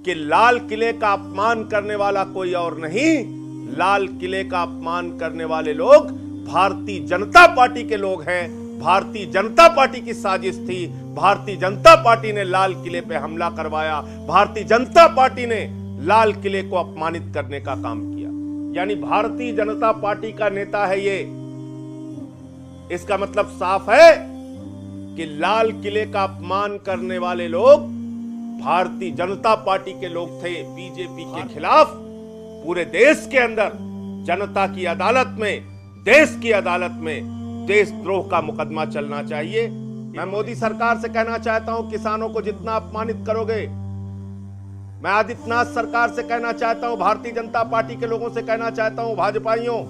कि लाल किले का अपमान करने वाला कोई और नहीं, लाल किले का अपमान करने वाले लोग भारतीय जनता पार्टी के लोग हैं। भारतीय जनता पार्टी की साजिश थी। भारतीय जनता पार्टी ने लाल किले पे हमला करवाया। भारतीय जनता पार्टी ने लाल किले को अपमानित करने का काम किया। यानी भारतीय जनता पार्टी का नेता है ये। इसका मतलब साफ है कि लाल किले का अपमान करने वाले लोग भारतीय जनता पार्टी के लोग थे। बीजेपी के खिलाफ पूरे देश के अंदर जनता की अदालत में, देश की अदालत में देशद्रोह का मुकदमा चलना चाहिए। मैं मोदी सरकार से कहना चाहता हूं, किसानों को जितना अपमानित करोगे, मैं आदित्यनाथ सरकार से कहना चाहता हूं, भारतीय जनता पार्टी के लोगों से कहना चाहता हूं, भाजपाइयों,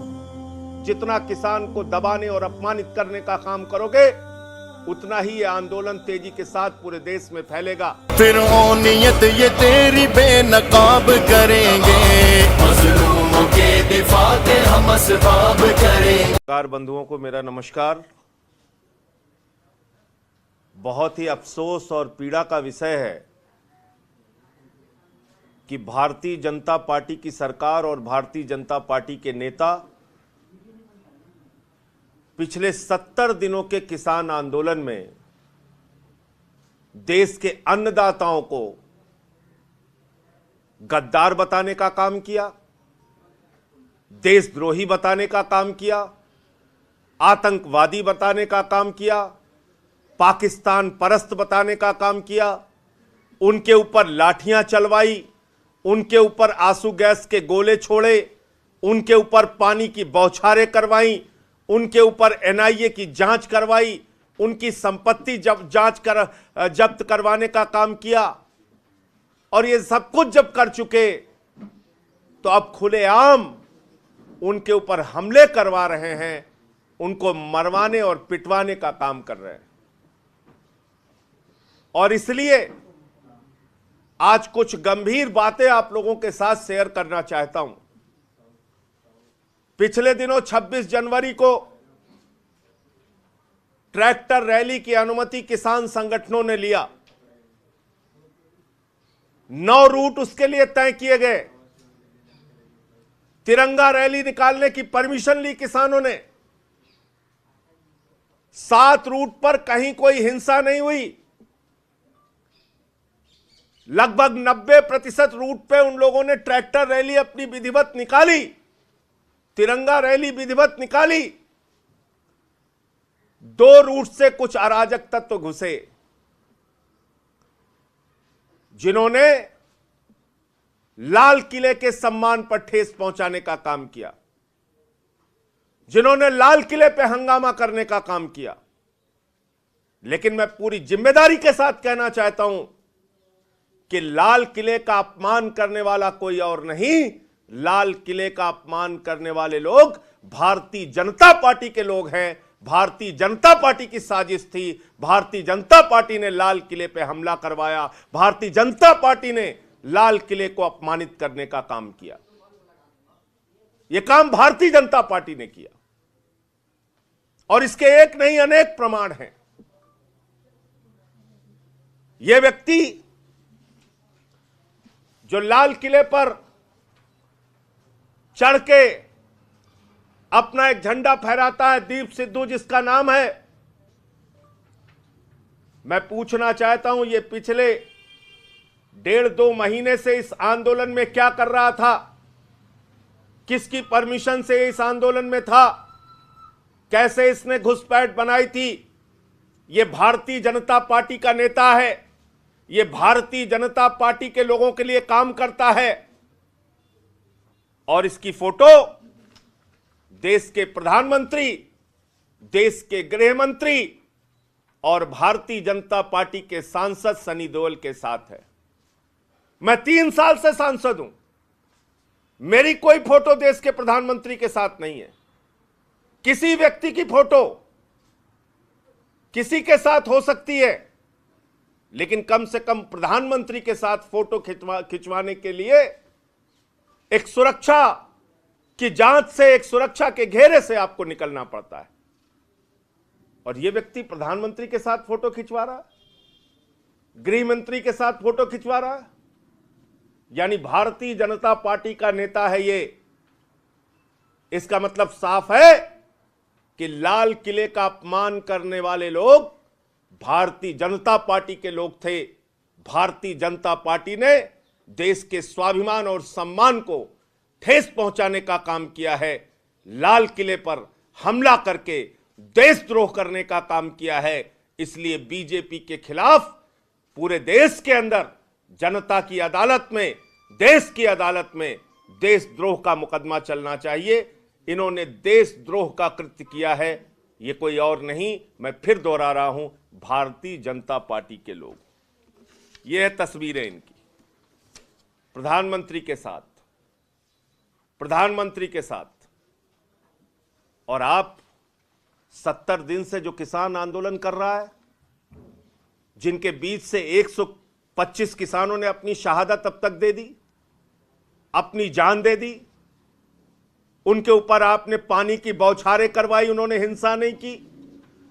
जितना किसान को दबाने और अपमानित करने का काम करोगे, उतना ही ये आंदोलन तेजी के साथ पूरे देश में फैलेगा। फिर ओ नियत ये तेरी बेनकाब करेंगे, मजलूमों के दिफा के हम असबाब करेंगे। कार बंधुओं को मेरा नमस्कार। बहुत ही अफसोस और पीड़ा का विषय है कि भारतीय जनता पार्टी की सरकार और भारतीय जनता पार्टी के नेता पिछले 70 दिनों के किसान आंदोलन में देश के अन्नदाताओं को गद्दार बताने का काम किया, देशद्रोही बताने का काम किया, आतंकवादी बताने का काम किया, पाकिस्तान परस्त बताने का काम किया, उनके ऊपर लाठियां चलवाई, उनके ऊपर आंसू गैस के गोले छोड़े, उनके ऊपर पानी की बौछारें करवाई, उनके ऊपर एनआईए की जांच करवाई, उनकी संपत्ति जब्त करवाने का काम किया। और ये सब कुछ जब कर चुके तो अब खुलेआम उनके ऊपर हमले करवा रहे हैं, उनको मरवाने और पिटवाने का काम कर रहे हैं। और इसलिए आज कुछ गंभीर बातें आप लोगों के साथ शेयर करना चाहता हूं। पिछले दिनों 26 जनवरी को ट्रैक्टर रैली की अनुमति किसान संगठनों ने लिया। 9 रूट उसके लिए तय किए गए। तिरंगा रैली निकालने की परमिशन ली किसानों ने। 7 रूट पर कहीं कोई हिंसा नहीं हुई। लगभग 90% रूट पे उन लोगों ने ट्रैक्टर रैली अपनी विधिवत निकाली, तिरंगा रैली विधिवत निकाली। 2 रूट से कुछ अराजक तत्व घुसे, जिन्होंने लाल किले के सम्मान पर ठेस पहुंचाने का काम किया, जिन्होंने लाल किले पे हंगामा करने का काम किया। लेकिन मैं पूरी जिम्मेदारी के साथ कहना चाहता हूं कि लाल किले का अपमान करने वाला कोई और नहीं, लाल किले का अपमान करने वाले लोग भारतीय जनता पार्टी के लोग हैं। भारतीय जनता पार्टी की साजिश थी। भारतीय जनता पार्टी ने लाल किले पे हमला करवाया। भारतीय जनता पार्टी ने लाल किले को अपमानित करने का काम किया। यह काम भारतीय जनता पार्टी ने किया और इसके एक नहीं अनेक प्रमाण हैं। यह व्यक्ति जो लाल किले पर चढ़ के अपना एक झंडा फहराता है, दीप सिद्धू जिसका नाम है, मैं पूछना चाहता हूं ये पिछले 1.5-2 महीने से इस आंदोलन में क्या कर रहा था? किसकी परमिशन से इस आंदोलन में था? कैसे इसने घुसपैठ बनाई थी? ये भारतीय जनता पार्टी का नेता है। ये भारतीय जनता पार्टी के लोगों के लिए काम करता है। और इसकी फोटो देश के प्रधानमंत्री, देश के गृह मंत्री और भारतीय जनता पार्टी के सांसद सनी देओल के साथ है। मैं 3 साल से सांसद हूं। मेरी कोई फोटो देश के प्रधानमंत्री के साथ नहीं है। किसी व्यक्ति की फोटो किसी के साथ हो सकती है, लेकिन कम से कम प्रधानमंत्री के साथ फोटो खिंचवाने के लिए एक सुरक्षा की जांच से, एक सुरक्षा के घेरे से आपको निकलना पड़ता है। और यह व्यक्ति प्रधानमंत्री के साथ फोटो खिंचवा रहा है, गृह मंत्री के साथ फोटो खिंचवा रहा है। यानी भारतीय जनता पार्टी का नेता है ये, इसका मतलब साफ है कि लाल किले का अपमान करने वाले लोग भारतीय जनता पार्टी के लोग थे। भारतीय जनता पार्टी ने देश के स्वाभिमान और सम्मान को ठेस पहुंचाने का काम किया है, लाल किले पर हमला करके देशद्रोह करने का काम किया है। इसलिए बीजेपी के खिलाफ पूरे देश के अंदर जनता की अदालत में, देश की अदालत में देशद्रोह का मुकदमा चलना चाहिए। इन्होंने देशद्रोह का कृत्य किया है, ये कोई और नहीं, मैं फिर दोहरा रहा हूं, भारतीय जनता पार्टी के लोग। ये है तस्वीरें इनकी, प्रधानमंत्री के साथ। और आप 70 दिन से जो किसान आंदोलन कर रहा है, जिनके बीच से 125 किसानों ने अपनी शहादत अब तक दे दी, अपनी जान दे दी, उनके ऊपर आपने पानी की बौछारें करवाई, उन्होंने हिंसा नहीं की।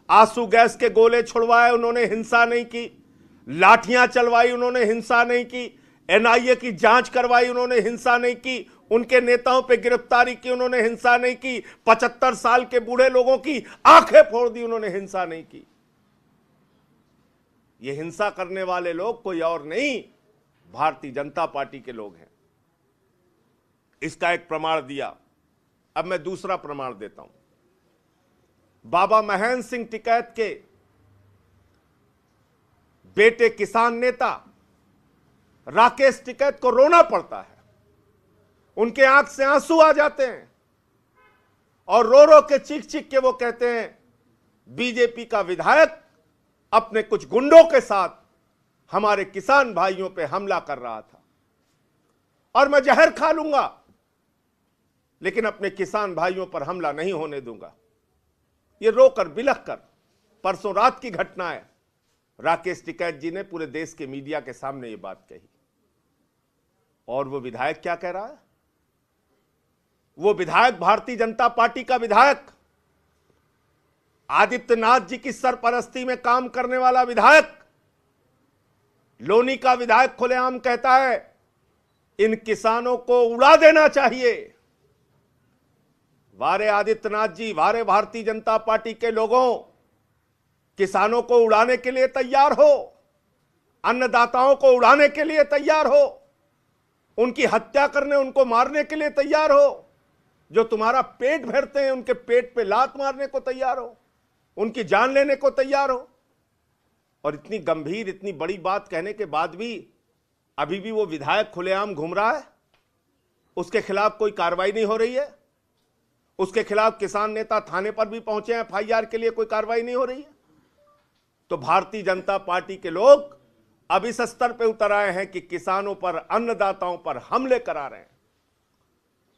आंसू गैस के गोले छुड़वाए, उन्होंने हिंसा नहीं की। लाठियां चलवाई, उन्होंने हिंसा नहीं की। एनआईए की जांच करवाई, उन्होंने हिंसा नहीं की। उनके नेताओं पे गिरफ्तारी की, उन्होंने हिंसा नहीं की। 75 साल के बूढ़े लोगों की आंखें फोड़ दी, उन्होंने हिंसा नहीं की। ये हिंसा करने वाले लोग कोई और नहीं, भारतीय जनता पार्टी के लोग हैं। इसका एक प्रमाण दिया, अब मैं दूसरा प्रमाण देता हूं। बाबा महेंद्र सिंह टिकैत के बेटे किसान नेता राकेश टिकैत को रोना पड़ता है, उनके आंख से आंसू आ जाते हैं और रो रो के चीख चीख के वो कहते हैं बीजेपी का विधायक अपने कुछ गुंडों के साथ हमारे किसान भाइयों पे हमला कर रहा था और मैं जहर खा लूंगा, लेकिन अपने किसान भाइयों पर हमला नहीं होने दूंगा। ये रोकर बिलख कर, परसों रात की घटना है, राकेश टिकैत जी ने पूरे देश के मीडिया के सामने ये बात कही। और वो विधायक क्या कह रहा है? वो विधायक, भारतीय जनता पार्टी का विधायक, आदित्यनाथ जी की सरपरस्ती में काम करने वाला विधायक, लोनी का विधायक खुलेआम कहता है इन किसानों को उड़ा देना चाहिए। वारे आदित्यनाथ जी, वारे भारतीय जनता पार्टी के लोगों, किसानों को उड़ाने के लिए तैयार हो, अन्नदाताओं को उड़ाने के लिए तैयार हो, उनकी हत्या करने, उनको मारने के लिए तैयार हो, जो तुम्हारा पेट भरते हैं उनके पेट पे लात मारने को तैयार हो, उनकी जान लेने को तैयार हो। और इतनी गंभीर, इतनी बड़ी बात कहने के बाद भी अभी भी वो विधायक खुलेआम घूम रहा है, उसके खिलाफ कोई कार्रवाई नहीं हो रही है। उसके खिलाफ किसान नेता थाने पर भी पहुंचे हैं, एफआईआर के लिए कोई कार्रवाई नहीं हो रही है। तो भारतीय जनता पार्टी के लोग अब इस स्तर पे उतर आए हैं कि किसानों पर, अन्नदाताओं पर हमले करा रहे हैं।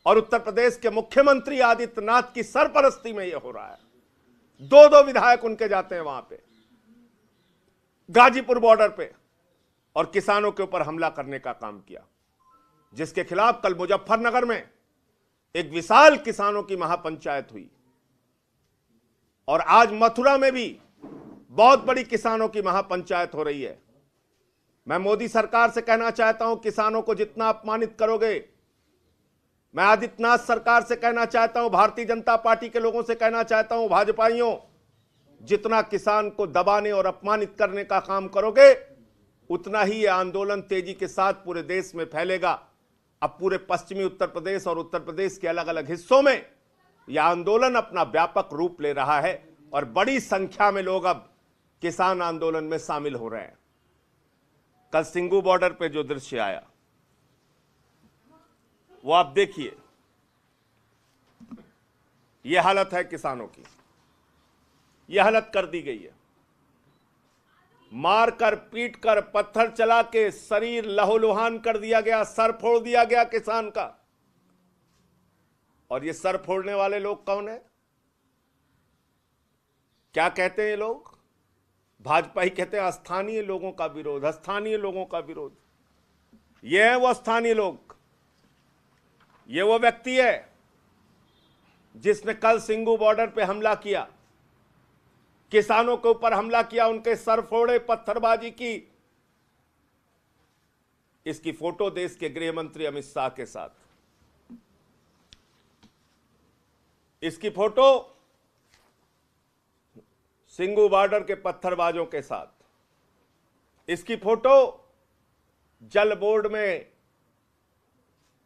और उत्तर प्रदेश के मुख्यमंत्री आदित्यनाथ की सरपरस्ती में यह हो रहा है। 2-2 विधायक उनके जाते हैं वहां पे, गाजीपुर बॉर्डर पे, और किसानों के ऊपर हमला करने का काम किया, जिसके खिलाफ कल मुजफ्फरनगर में एक विशाल किसानों की महापंचायत हुई। और आज मथुरा में भी बहुत बड़ी किसानों की महापंचायत हो रही है। मैं मोदी सरकार से कहना चाहता हूं, किसानों को जितना अपमानित करोगे, मैं आदित्यनाथ सरकार से कहना चाहता हूं, भारतीय जनता पार्टी के लोगों से कहना चाहता हूं, भाजपाइयों, जितना किसान को दबाने और अपमानित करने का काम करोगे, उतना ही यह आंदोलन तेजी के साथ पूरे देश में फैलेगा। अब पूरे पश्चिमी उत्तर प्रदेश और उत्तर प्रदेश के अलग अलग हिस्सों में यह आंदोलन अपना व्यापक रूप ले रहा है और बड़ी संख्या में लोग अब किसान आंदोलन में शामिल हो रहे हैं। कल सिंगू बॉर्डर पे जो दृश्य आया वो आप देखिए, यह हालत है किसानों की, यह हालत कर दी गई है। मारकर, पीटकर, पत्थर चला के शरीर लहूलुहान कर दिया गया, सर फोड़ दिया गया किसान का। और ये सर फोड़ने वाले लोग कौन है? क्या कहते हैं ये लोग? भाजपा ही कहते हैं स्थानीय लोगों का विरोध, स्थानीय लोगों का विरोध। ये है वो स्थानीय लोग, ये वो व्यक्ति है जिसने कल सिंगू बॉर्डर पे हमला किया, किसानों के ऊपर हमला किया, उनके सर फोड़े, पत्थरबाजी की। इसकी फोटो देश के गृह मंत्री अमित शाह के साथ, इसकी फोटो सिंगू बॉर्डर के पत्थरबाजों के साथ, इसकी फोटो जल बोर्ड में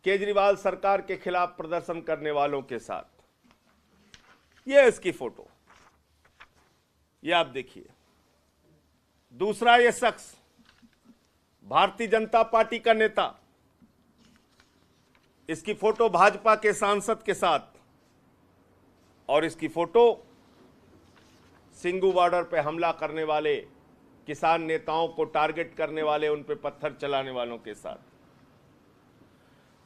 केजरीवाल सरकार के खिलाफ प्रदर्शन करने वालों के साथ, यह इसकी फोटो, यह आप देखिए। दूसरा, यह शख्स भारतीय जनता पार्टी का नेता, इसकी फोटो भाजपा के सांसद के साथ, और इसकी फोटो सिंगू बॉर्डर पे हमला करने वाले किसान नेताओं को टारगेट करने वाले, उन पे पत्थर चलाने वालों के साथ।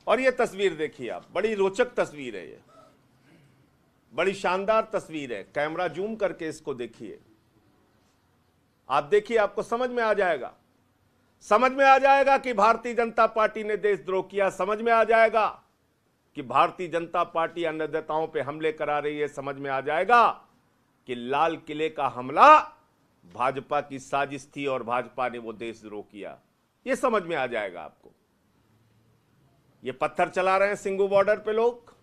और यह तस्वीर देखिए आप, बड़ी रोचक तस्वीर है, ये बड़ी शानदार तस्वीर है। कैमरा जूम करके इसको देखिए, आप देखिए, आपको समझ में आ जाएगा, समझ में आ जाएगा कि भारतीय जनता पार्टी ने देशद्रोह किया, समझ में आ जाएगा कि भारतीय जनता पार्टी अन्नदाताओं पे हमले करा रही है, समझ में आ जाएगा कि लाल किले का हमला भाजपा की साजिश थी और भाजपा ने वो देशद्रोह किया, ये समझ में आ जाएगा आपको। ये पत्थर चला रहे हैं सिंगू बॉर्डर पे लोग,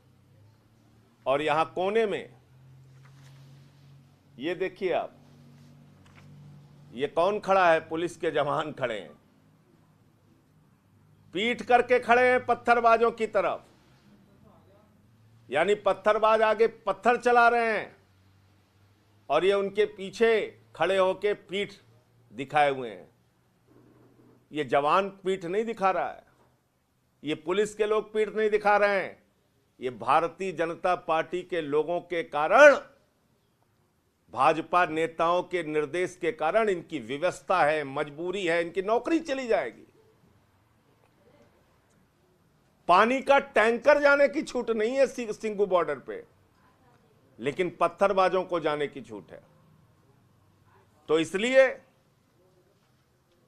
और यहां कोने में ये देखिए आप, ये कौन खड़ा है? पुलिस के जवान खड़े हैं, पीठ करके खड़े हैं पत्थरबाजों की तरफ, यानी पत्थरबाज आगे पत्थर चला रहे हैं और ये उनके पीछे खड़े होके पीठ दिखाए हुए हैं। ये जवान पीठ नहीं दिखा रहा है, ये पुलिस के लोग पीठ नहीं दिखा रहे हैं, ये भारतीय जनता पार्टी के लोगों के कारण, भाजपा नेताओं के निर्देश के कारण इनकी व्यवस्था है, मजबूरी है, इनकी नौकरी चली जाएगी। पानी का टैंकर जाने की छूट नहीं है सिंगू बॉर्डर पे, लेकिन पत्थरबाजों को जाने की छूट है। तो इसलिए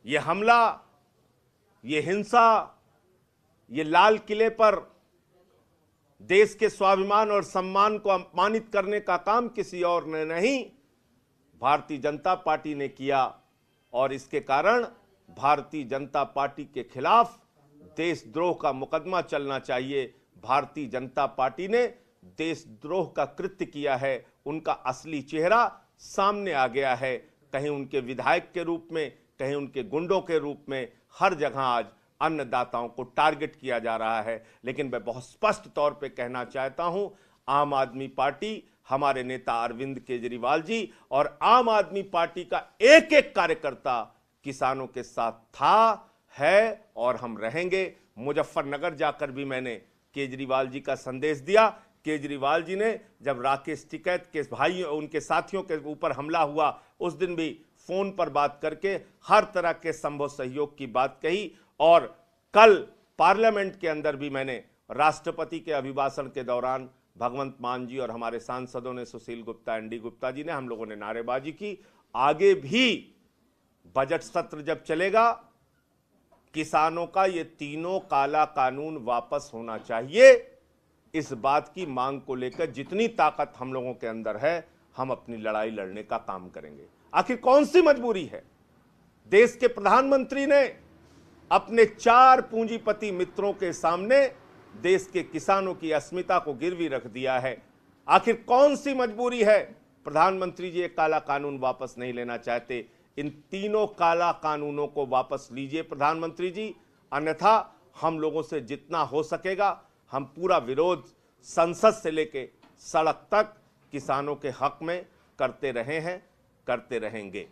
यह हमला, यह हिंसा, यह लाल किले पर देश के स्वाभिमान और सम्मान को अपमानित करने का काम किसी और ने नहीं, भारतीय जनता पार्टी ने किया। और इसके कारण भारतीय जनता पार्टी के खिलाफ देशद्रोह का मुकदमा चलना चाहिए। भारतीय जनता पार्टी ने देशद्रोह का कृत्य किया है, उनका असली चेहरा सामने आ गया है, कहीं उनके विधायक के रूप में, कहीं उनके गुंडों के रूप में, हर जगह आज अन्नदाताओं को टारगेट किया जा रहा है। लेकिन मैं बहुत स्पष्ट तौर पे कहना चाहता हूं, आम आदमी पार्टी, हमारे नेता अरविंद केजरीवाल जी और आम आदमी पार्टी का एक एक कार्यकर्ता किसानों के साथ था, है और हम रहेंगे। मुजफ्फरनगर जाकर भी मैंने केजरीवाल जी का संदेश दिया। केजरीवाल जी ने जब राकेश टिकैत के भाई, उनके साथियों के ऊपर हमला हुआ, उस दिन भी फोन पर बात करके हर तरह के संभव सहयोग की बात कही। और कल पार्लियामेंट के अंदर भी मैंने राष्ट्रपति के अभिभाषण के दौरान भगवंत मान जी और हमारे सांसदों ने, सुशील गुप्ता, एनडी गुप्ता जी ने, हम लोगों ने नारेबाजी की। आगे भी बजट सत्र जब चलेगा, किसानों का ये तीनों काला कानून वापस होना चाहिए, इस बात की मांग को लेकर जितनी ताकत हम लोगों के अंदर है, हम अपनी लड़ाई लड़ने का काम करेंगे। आखिर कौन सी मजबूरी है? देश के प्रधानमंत्री ने अपने 4 पूंजीपति मित्रों के सामने देश के किसानों की अस्मिता को गिरवी रख दिया है। आखिर कौन सी मजबूरी है? प्रधानमंत्री जी एक काला कानून वापस नहीं लेना चाहते। इन तीनों काला कानूनों को वापस लीजिए प्रधानमंत्री जी, अन्यथा हम लोगों से जितना हो सकेगा हम पूरा विरोध संसद से लेके सड़क तक किसानों के हक में करते रहे हैं, करते रहेंगे।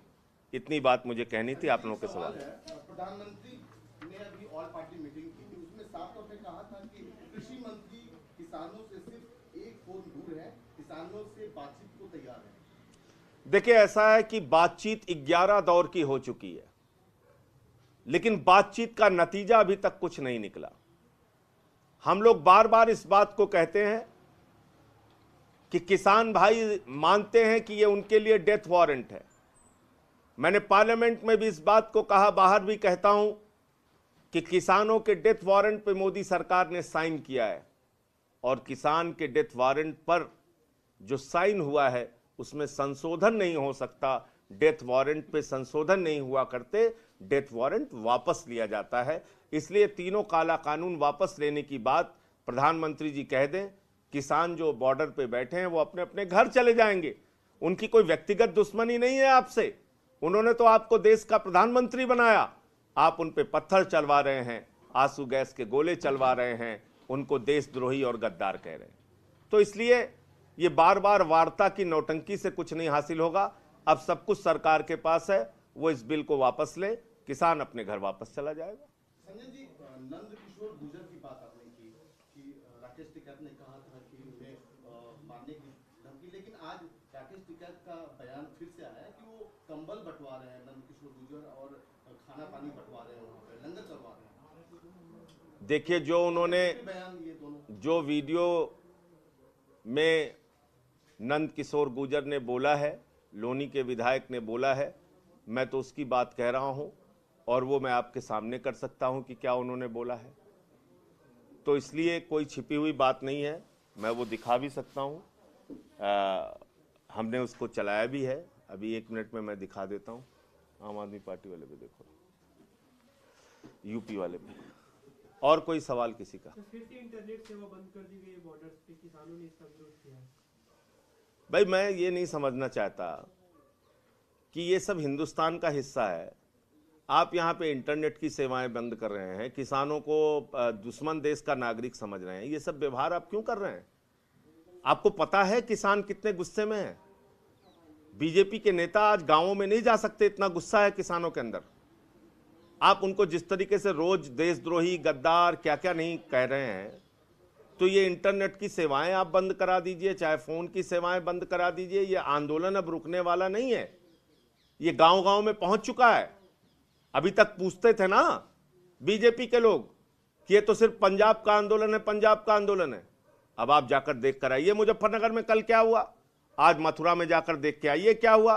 इतनी बात मुझे कहनी थी। आप लोगों के सवाल। प्रधानमंत्री ने अभी ऑल पार्टी मीटिंग की थी, उसमें साफ तौर पे कहा था कि कृषि मंत्री किसानों से सिर्फ एक फोन दूर है, किसानों से बातचीत को तैयार है। देखिए, ऐसा है कि बातचीत 11 दौर की हो चुकी है, लेकिन बातचीत का नतीजा अभी तक कुछ नहीं निकला। हम लोग बार बार इस बात को कहते हैं कि किसान भाई मानते हैं कि ये उनके लिए डेथ वारंट है। मैंने पार्लियामेंट में भी इस बात को कहा, बाहर भी कहता हूं कि किसानों के डेथ वारंट पे मोदी सरकार ने साइन किया है, और किसान के डेथ वारंट पर जो साइन हुआ है उसमें संशोधन नहीं हो सकता, डेथ वारंट पे संशोधन नहीं हुआ करते, डेथ वारंट वापस लिया जाता है। इसलिए तीनों काला कानून वापस लेने की बात प्रधानमंत्री जी कह दें। किसान जो बॉर्डर पे बैठे हैं वो अपने अपने घर चले जाएंगे। उनकी कोई व्यक्तिगत दुश्मनी नहीं है आपसे। उन्होंने तो आपको देश का प्रधानमंत्री बनाया। आप उन पे पत्थर चलवा रहे हैं, आंसू गैस के गोले चलवा रहे हैं, उनको देशद्रोही और गद्दार कह रहे हैं। तो इसलिए ये बार बार वार्ता की नौटंकी से कुछ नहीं हासिल होगा। अब सब कुछ सरकार के पास है, वो इस बिल को वापस ले, किसान अपने घर वापस चला जाएगा। संजय जी, नंद किशोर गुर्जर की बात आपने की कि राकेश टिकैत ने कहा था कि उन्हें मारने की धमकी, लेकिन आज राकेश टिकैत का बयान फिर से आया कि वो कंबल बंटवा रहे हैं नंद किशोर गुर्जर और खाना पानी बंटवा रहे हैं, वहाँ पे लंगर करवा रहे हैं। देखिए, जो उन्होंने बयान ये दोनों जो वीडियो में नंद किशोर गुर्जर ने बोला है, लोनी के विधायक ने बोला है, मैं तो उसकी बात कह रहा हूं और वो मैं आपके सामने कर सकता हूं कि क्या उन्होंने बोला है। तो इसलिए कोई छिपी हुई बात नहीं है, मैं वो दिखा भी सकता हूं। हमने उसको चलाया भी है। अभी 1 मिनट में मैं दिखा देता हूं। आम आदमी पार्टी वाले पे देखो, यूपी वाले पे। और कोई सवाल किसी का? तो फिर से इंटरनेट सेवा बंद कर दी गई है बॉर्डर्स पे, किसानों ने इसका विरोध किया है। भाई, मैं ये नहीं समझना चाहता कि ये सब हिंदुस्तान का हिस्सा है। आप यहाँ पे इंटरनेट की सेवाएं बंद कर रहे हैं, किसानों को दुश्मन देश का नागरिक समझ रहे हैं। ये सब व्यवहार आप क्यों कर रहे हैं? आपको पता है किसान कितने गुस्से में है? बीजेपी के नेता आज गांवों में नहीं जा सकते, इतना गुस्सा है किसानों के अंदर। आप उनको जिस तरीके से रोज देशद्रोही, गद्दार, क्या क्या नहीं कह रहे हैं, तो ये इंटरनेट की सेवाएं आप बंद करा दीजिए, चाहे फोन की सेवाएं बंद करा दीजिए। ये आंदोलन अब रुकने वाला नहीं है। ये गांव गांव में पहुंच चुका है। अभी तक पूछते थे ना बीजेपी के लोग कि ये तो सिर्फ पंजाब का आंदोलन है, पंजाब का आंदोलन है। अब आप जाकर देख कर आइए मुजफ्फरनगर में कल क्या हुआ, आज मथुरा में जाकर देख के आइए क्या हुआ।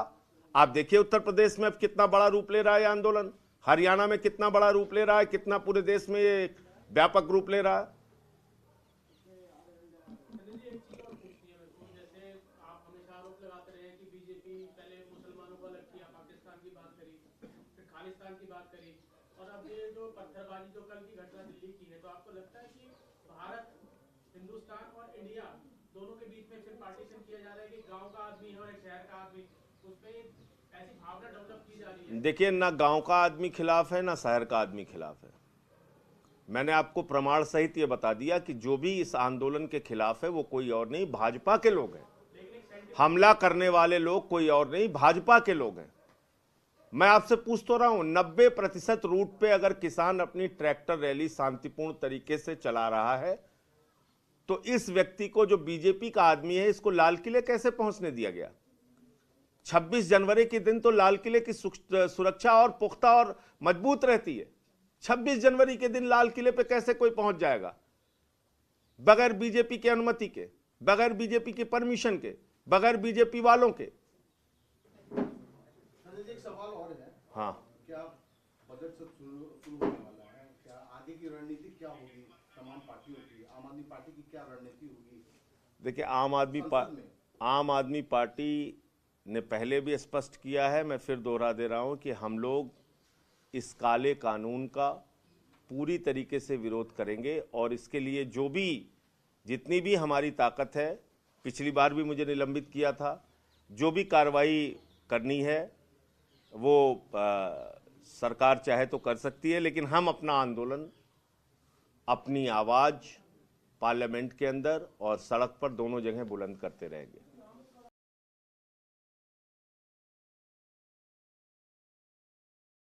आप देखिए उत्तर प्रदेश में अब कितना बड़ा रूप ले रहा है आंदोलन, हरियाणा में कितना बड़ा रूप ले रहा है, कितना पूरे देश में ये व्यापक रूप ले रहा है। की बात करी और अब ये जो पत्थरबाजी जो कल की घटना दिल्ली की है, तो आपको लगता है कि भारत, हिंदुस्तान और इंडिया दोनों के बीच में फिर पार्टीशन किया जा रहा है कि गांव का आदमी है और एक शहर का आदमी, उसमें ऐसी भावना डेवलप की जा रही है? देखिए, ना गांव का आदमी खिलाफ है ना शहर का आदमी खिलाफ है। मैंने आपको प्रमाण सहित ये बता दिया कि जो भी इस आंदोलन के खिलाफ है वो कोई और नहीं, भाजपा के लोग हैं। हमला करने वाले लोग कोई और नहीं, भाजपा के लोग हैं। मैं आपसे पूछ तो रहा हूं, 90% रूट पे अगर किसान अपनी ट्रैक्टर रैली शांतिपूर्ण तरीके से चला रहा है, तो इस व्यक्ति को, जो बीजेपी का आदमी है, इसको लाल किले कैसे पहुंचने दिया गया? 26 जनवरी के दिन तो लाल किले की सुरक्षा और पुख्ता और मजबूत रहती है। 26 जनवरी के दिन लाल किले पे कैसे कोई पहुंच जाएगा बगैर बीजेपी की अनुमति के, बगैर बीजेपी की परमिशन के, बगैर बीजेपी वालों के? एक सवाल और है। हाँ, क्या बजट सब शुरू होने वाला है, क्या आगे की रणनीति क्या होगी तमाम पार्टियों की? आम आदमी पार्टी की क्या रणनीति होगी? देखिए, आम आदमी पार्टी ने पहले भी स्पष्ट किया है, मैं फिर दोहरा दे रहा हूं कि हम लोग इस काले कानून का पूरी तरीके से विरोध करेंगे और इसके लिए जितनी भी हमारी ताकत है, पिछली बार भी मुझे निलंबित किया था, जो भी कार्रवाई करनी है वो सरकार चाहे तो कर सकती है, लेकिन हम अपना आंदोलन, अपनी आवाज़ पार्लियामेंट के अंदर और सड़क पर दोनों जगह बुलंद करते रहेंगे।